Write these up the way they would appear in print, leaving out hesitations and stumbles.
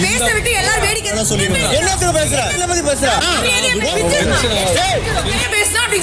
பேச விட்டு எல்லாரும் வேடிக்கை என்னத்துக்கு பேசுற என்ன பத்தி பேசுற பேசுனா அப்படி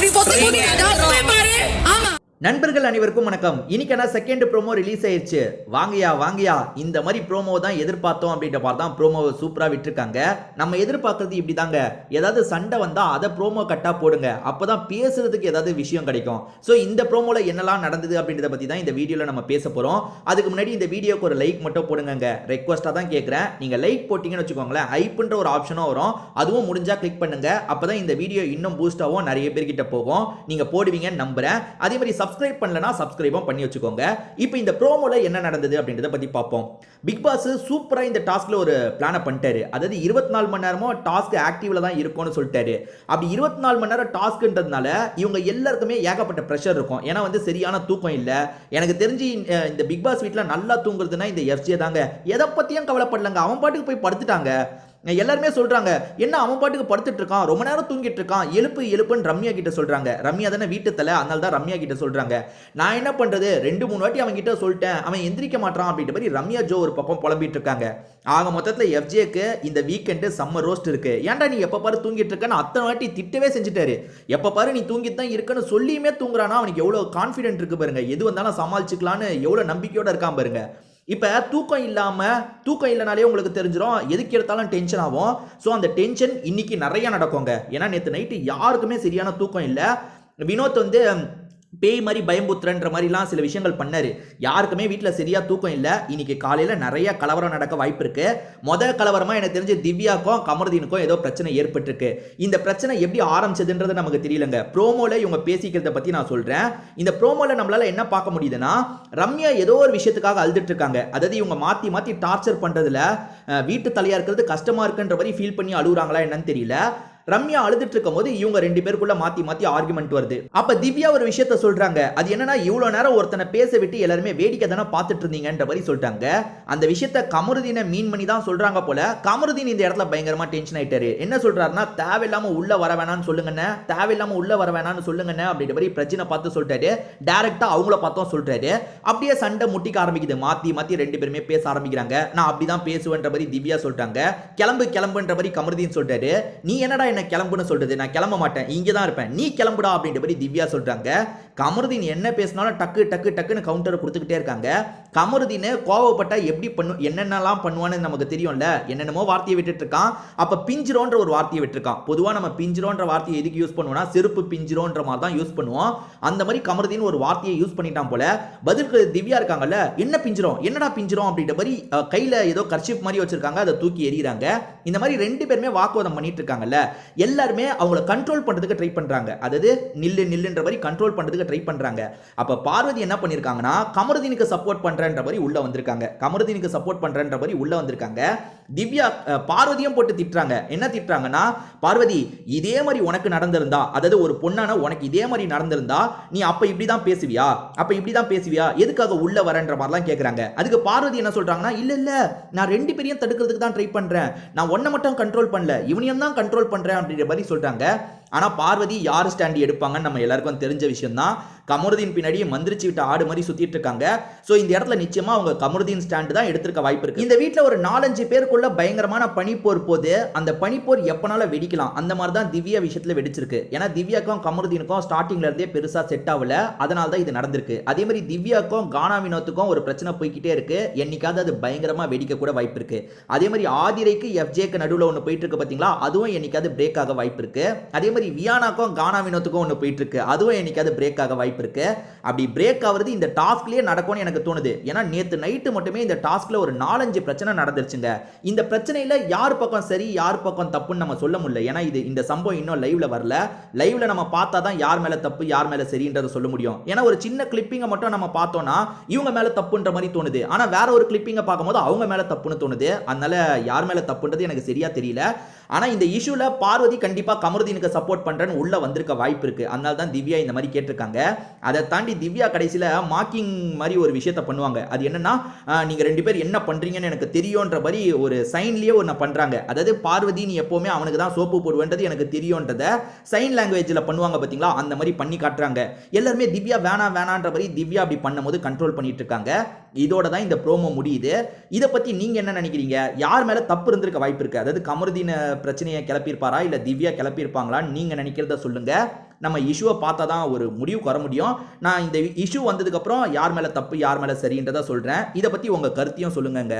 பாரு. ஆமா நண்பர்கள் அனைவருக்கும் வணக்கம். இன்னைக்கான செகண்ட் ப்ரோமோ ரிலீஸ் ஆயிருச்சு. வாங்கயா இந்த மாதிரி ப்ரோமோ தான் எதிர்பார்த்தோம் அப்படின்ற மாதிரி தான் ப்ரோமோவை சூப்பரா விட்டுருக்காங்க. நம்ம எதிர்பார்க்கறது இப்படி தாங்க, ஏதாவது சண்டை வந்தா அதை ப்ரோமோ கட்டா போடுங்க, அப்பதான் பேசுறதுக்கு ஏதாவது விஷயம் கிடைக்கும். ஸோ இந்த ப்ரோமோல என்னெல்லாம் நடந்தது அப்படின்றத பத்தி தான் இந்த வீடியோல நம்ம பேச போறோம். அதுக்கு முன்னாடி இந்த வீடியோக்கு ஒரு லைக் மட்டும் போடுங்க, ரெக்வஸ்டா தான் கேட்கிறேன். நீங்க லைக் போட்டீங்கன்னு வச்சுக்கோங்களேன், ஹைப்ன்ற ஒரு ஆப்ஷனும் வரும், அதுவும் முடிஞ்சா கிளிக் பண்ணுங்க. அப்பதான் இந்த வீடியோ இன்னும் பூஸ்ட் ஆகும், நிறைய பேர்கிட்ட போகும். நீங்க போடுவீங்கன்னு நம்புறேன். அதே மாதிரி சப்ஸ்கிரைப் பண்ணலனா சப்ஸ்கிரைபும் பண்ணி வச்சுக்கோங்க. இப்போ இந்த ப்ரோமோல என்ன நடந்தது அப்படின்றத பத்தி பார்ப்போம். பிக் பாஸ் சூப்பரா இந்த டாஸ்க்ல ஒரு பிளான பண்ணிட்டாரு. அதாவது 24 மணி நேரமும் டாஸ்க் ஆக்டிவ்ல தான் இருக்கும்னு சொல்லிட்டாரு. அப்படி 24 மணி நேரம் டாஸ்க்ன்றதுனால இவங்க எல்லாருக்குமே ஏகப்பட்ட பிரஷர் இருக்கும். ஏன்னா சரியான தூக்கம் இல்ல. எனக்கு தெரிஞ்சு இந்த பிக் பாஸ் வீட்ல நல்லா தூங்குறதுன்னா இந்த எஃப்ஜே தாங்க. எதை பத்தியும் கவலைப்படலங்க, அவன் பாட்டுக்கு போய் படுத்துட்டாங்க. எல்லாருமே சொல்றாங்க, என்ன அவன் பாட்டுக்கு படுத்துட்டு இருக்கான், ரொம்ப நேரம் தூங்கிட்டு இருக்கான், எழுப்புன்னு ரம்யா கிட்ட சொல்றாங்க. ரம்யா தானே வீட்டு தலை, அதனால தான் ரம்யா கிட்ட சொல்றாங்க. நான் என்ன பண்றது, 2-3 வாட்டி அவன் கிட்ட சொல்லிட்டேன், அவன் எந்திரிக்க மாட்டான் அப்படின்ற மாதிரி ரம்யா ஜோ ஒரு பக்கம் புலம்பிட்டு இருக்காங்க. ஆக மொத்தத்தில் எஃப்ஜேக்கு இந்த வீக்கெண்டு சம்மர் ரோஸ்ட் இருக்கு. ஏன்டா நீ எப்ப பாரு தூங்கிட்டு இருக்கன்னு அத்தனை வாட்டி திட்டவே செஞ்சுட்டாரு. எப்ப பாரு நீ தூங்கிட்டு தான் இருக்குன்னு சொல்லியுமே தூங்குறானா, அவனுக்கு எவ்வளவு கான்பிடென்ட் இருக்கு பாருங்க. எது வந்தாலும் சமாளிச்சுக்கலான்னு எவ்வளவு நம்பிக்கையோட இருக்கான் பாருங்க. இப்போ தூக்கம் இல்லைனாலே உங்களுக்கு தெரிஞ்சிடும், எதுக்கு எடுத்தாலும் டென்ஷன் ஆகும். ஸோ அந்த டென்ஷன் இன்னைக்கு நிறைய நடக்குங்க. ஏன்னா நேற்று நைட்டு யாருக்குமே சரியான தூக்கம் இல்லை. வினோத் பேய் மாதிரி பயம்புத்துறன்ற மாதிரிலாம் சில விஷயங்கள் பண்ணாரு. யாருக்குமே வீட்டில் சரியா தூக்கம் இல்லை. இன்னைக்கு காலையில் நிறைய கலவரம் நடக்க வாய்ப்பு இருக்கு. கலவரமா எனக்கு தெரிஞ்சு திவ்யாக்கும் கமருதீனுக்கும் ஏதோ பிரச்சனை ஏற்பட்டிருக்கு. இந்த பிரச்சனை எப்படி ஆரம்பிச்சதுன்றது நமக்கு தெரியலங்க. ப்ரோமோல இவங்க பேசிக்கிறத பத்தி நான் சொல்றேன். இந்த ப்ரோமோல நம்மளால என்ன பார்க்க முடியுதுன்னா, ரம்யா ஏதோ ஒரு விஷயத்துக்காக அழுதுட்டு இருக்காங்க. அதாவது இவங்க மாத்தி டார்ச்சர் பண்றதுல வீட்டு தலையா இருக்கிறது கஷ்டமா இருக்குன்ற மாதிரி ஃபீல் பண்ணி அழுகுறாங்களா என்னன்னு தெரியல. ரம்யா அழுதுட்டு இருக்கும் போது இவங்க 2 பேருக்குள்ள மாத்தி ஆர்குமெண்ட் வருது. அப்ப திவ்யா ஒரு விஷயத்த சொல்றாங்க. அது என்னன்னா, இவ்வளவு நேரம் ஒருத்தனை பேச விட்டு எல்லாருமே வேடிக்கை தானே பார்த்துட்டு இருந்தீங்கன்ற மாதிரி சொல்லிட்டாங்க. அந்த விஷயத்த கமருதீனை மீன் பண்ணி தான் சொல்றாங்க போல. கமருதீன் இந்த இடத்துல பயங்கரமா டென்ஷன் ஆயிட்டாரு. என்ன சொல்றாருன்னா, தேவையில்லாம உள்ள வர வேணாம்னு சொல்லுங்கண்ணே, அப்படின்ற மாதிரி பிரச்சனை பார்த்து சொல்லிட்டாரு. டைரக்டா அவங்கள பார்த்தோம் சொல்றாரு. அப்படியே சண்டை முட்டிக்க ஆரம்பிக்குது. மாத்தி 2 பேருமே பேச ஆரம்பிக்கிறாங்க. நான் அப்படிதான் பேசுவேன்ற மாதிரி திவ்யா சொல்லிட்டாங்க. கிளம்புன்ற மாதிரி கமருதீன் சொல்றாரு. நீ என்னடா என்ன கிளம்புன்னு சொல்றது, நான் கிளம்ப மாட்டேன், இங்க தான் இருப்பேன், நீ கிளம்புடா அப்படின்ற மாதிரி திவ்யா சொல்றாங்க. கமருதீன் என்ன பேசினாலும் டக்குன்னு கவுண்டர் கொடுத்துக்கிட்டே இருக்காங்க. கமருதீன் கோவப்பட்டா எப்படி என்னென்னலாம் பண்ணுவான்னு நமக்கு தெரியும்ல. என்னென்னமோ வார்த்தையை விட்டுட்டு இருக்கான். அப்ப பிஞ்சிரோன்ற ஒரு வார்த்தையை விட்டுருக்கான். பொதுவா நம்ம பிஞ்சிரோன்ற வார்த்தையை எதுக்கு யூஸ் பண்ணுவோம்னா, செருப்பு பிஞ்சிரோன்ற மாதிரி தான் யூஸ் பண்ணுவோம். அந்த மாதிரி கமருதீன் ஒரு வார்த்தையை யூஸ் பண்ணிட்டான் போல. பதிலுக்கு திவ்யா இருக்காங்கல்ல, என்ன பிஞ்சிரும், என்னடா பிஞ்சிரும் அப்படின்ற மாதிரி கையில ஏதோ கர்ஷிப் மாதிரி வச்சிருக்காங்க, அதை தூக்கி எறிகிறாங்க. இந்த மாதிரி 2 பேருமே வாக்குவாதம் பண்ணிட்டு இருக்காங்கல்ல. எல்லாருமே அவங்கள கண்ட்ரோல் பண்றதுக்கு ட்ரை பண்றாங்க. அதாவது நில்லுன்ற மாதிரி கண்ட்ரோல் பண்றதுக்கு ட்ரை பண்றாங்க. அப்ப பார்வதி என்ன பண்ணிருக்காங்கன்னா, கமருதீனுக்கு சப்போர்ட் பண்றன்ற மாதிரி உள்ள வந்திருக்காங்க. திவ்யா பார்வதியும் போட்டு திட்டுறாங்க. என்ன திட்டுறாங்கன்னா, பார்வதி இதே மாதிரி உனக்கு நடந்திருந்தா, அதாவது ஒரு பொண்ணான உனக்கு இதே மாதிரி நடந்திருந்தா நீ அப்ப இப்படிதான் பேசுவியா, எதுக்காக உள்ள வரன்ற மாதிரிலாம் கேட்கறாங்க. அதுக்கு பார்வதி என்ன சொல்றாங்கன்னா, இல்ல நான் 2 பேரையும் தடுக்கிறதுக்கு தான் ட்ரை பண்றேன், நான் ஒன்ன மட்டும் கண்ட்ரோல் பண்ணல, இவனையும் தான் கண்ட்ரோல் பண்றேன் அப்படின்ற மாதிரி சொல்றாங்க. ஆனா பார்வதி யார் ஸ்டாண்ட் எடுப்பாங்கன்னு நம்ம எல்லாருக்கும் தெரிஞ்ச விஷயம் தான். கமருதீன் பின்னாடி மந்திரிச்சு விட்ட ஆடு மாதிரி சுத்திட்டு இருக்காங்க. சோ இந்த இடத்துல நிச்சயமா அவங்க கமருதீன் ஸ்டாண்ட் தான் எடுத்திருக்க வாய்ப்பு இருக்கு. இந்த வீட்ல ஒரு 4-5 பேருக்குள்ள பயங்கரமான பனிப்போர் போது அந்த பனிப்போர் எப்பனால வெடிக்கலாம், அந்த மாதிரி தான் திவ்யா விஷயத்துல வெடிச்சிருக்கு. ஏன்னா திவ்யாக்கும் கமருதீனுக்கும் ஸ்டார்டிங்ல இருந்தே பெருசா செட் ஆகல, அதனால தான் இது நடந்திருக்கு. அதே மாதிரி திவ்யாக்கும் கானா வினோத்துக்கும் ஒரு பிரச்சனை போய்கிட்டே இருக்கு. என்னைக்காவது அது பயங்கரமா வெடிக்க கூட வாய்ப்பு இருக்கு. அதே மாதிரி ஆதிரைக்கு எஃப்ஜேக்கு நடுவில் ஒன்று போயிட்டு இருக்கு பாத்தீங்களா, அதுவும் என்னைக்காவது பிரேக் ஆக வாய்ப்பு இருக்கு. அதே மாதிரி வியானாக்கும் கானா வினோத்துக்கும் ஒன்று போயிட்டு இருக்கு, அதுவும் என்னைக்காவது பிரேக் ஆக வாய்ப்பு இருக்கு. அப்படி பிரேக் ஆகிறது இந்த டாஸ்க்லயே நடக்கும்னு எனக்கு தோணுது. ஏன்னா நேத்து நைட்டு மட்டுமே இந்த டாஸ்க்ல ஒரு 4-5 பிரச்சனை நடந்துருச்சுங்க. இந்த பிரச்சனையில யார் பக்கம் சரி யார் பக்கம் தப்புன்னு நம்ம சொல்ல முடியல. ஏன்னா இந்த சம்பவம் இன்னும் லைவ்ல வரல. லைவ்ல நம்ம பார்த்தா தான் யார் மேல தப்பு யார் மேல சரின்றதை சொல்ல முடியும். ஏன்னா ஒரு சின்ன கிளிப்பிங்கை மட்டும் நம்ம பார்த்தோம்னா இவங்க மேல தப்புன்ற மாதிரி தோணுது. ஆனா வேற ஒரு கிளிப்பிங்கை பார்க்கும்போது அவங்க மேல தப்புன்னு தோணுது. அதனால யார் மேல தப்புன்றது எனக்கு சரியா தெரியல. ஆனா இந்த இஷ்யூல பார்வதி கண்டிப்பா கமருதீனுக்கு சப்போர்ட் பண்றேன்னு உள்ள வந்திருக்க வாய்ப்பு இருக்கு. அதனால தான் திவ்யா இந்த மாதிரி கேட்டிருக்காங்க. அதை தாண்டி திவ்யா கடைசியில மார்க்கிங் மாதிரி ஒரு விஷயத்தை பண்ணுவாங்க. அது என்னன்னா, நீங்க 2 பேர் என்ன பண்றீங்கன்னு எனக்கு தெரியும்ன்ற மாதிரி ஒரு சைன்லயே ஒன்று பண்றாங்க. அதாவது பார்வதி நீ எப்பவுமே அவனுக்கு தான் சோப்பு போடுவேன்றது எனக்கு தெரியும்ன்றத சைன் லாங்குவேஜ்ல பண்ணுவாங்க பாத்தீங்களா, அந்த மாதிரி பண்ணி காட்டுறாங்க. எல்லாருமே திவ்யா வேணான்ற மாதிரி திவ்யா அப்படி பண்ணும்போது கண்ட்ரோல் பண்ணிட்டு இருக்காங்க. இதோட தான் இந்த ப்ரோமோ முடியுது. இதை பத்தி நீங்க என்ன நினைக்கிறீங்க? யார் மேல தப்பு இருந்திருக்க வாய்ப்பு இருக்கு? அதாவது கமருதீன் பிரச்சனையை கிளப்பியிருப்பாரா இல்ல திவ்யா கிளப்பியிருப்பாங்களான்னு நீங்க நினைக்கிறத சொல்லுங்க. நம்ம இஷ்யூவை பார்த்தா தான் ஒரு முடிவுக்கு வர முடியும். நான் இந்த இஷ்யூ வந்ததுக்கு அப்புறம் யார் மேல தப்பு யார் மேல சரின்றதை சொல்றேன். இதை பத்தி உங்க கருத்தையும் சொல்லுங்கங்க.